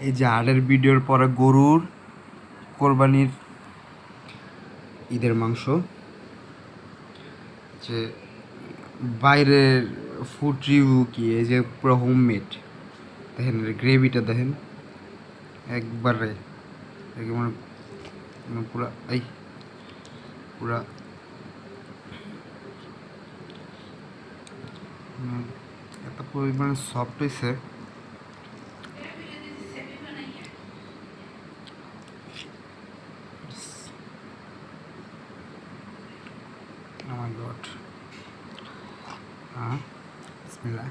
এই যে হাড়ের ভিডিওর পরে গরুর কোরবানির ঈদের মাংস, যে বাইরের ফুড রিভিউ কি, এই যে পুরো হোমমেড দেখেন, গ্রেভিটা দেখেন একবারে মানে পুরা এই পুরা এত পরিমাণে সফট হয়েছে। Oh my god. বিসমিল্লাহ।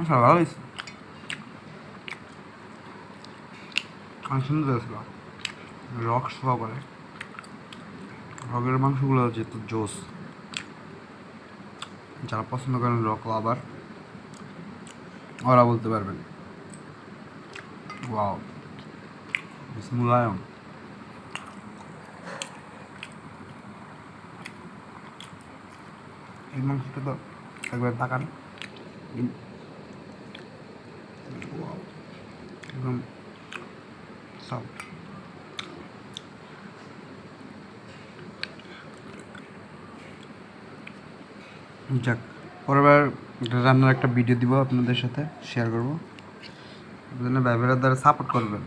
ভালো হয়েছে, অনেক সুন্দর হয়েছিল। রক শোয়া করে, রকের মাংসগুলো যেহেতু জোস, যারা পছন্দ করেন রক আবার ওরা বলতে পারবেন ওয়াও, বিসমুল্লাহ। এই মাংসটা তো একবার তাকান, একদম সফট। যাক, পরেরবার রান্নার একটা ভিডিও দিব আপনাদের সাথে শেয়ার করবো, আপনাদের ভাই বোনেরা দ্বারা সাপোর্ট করবেন।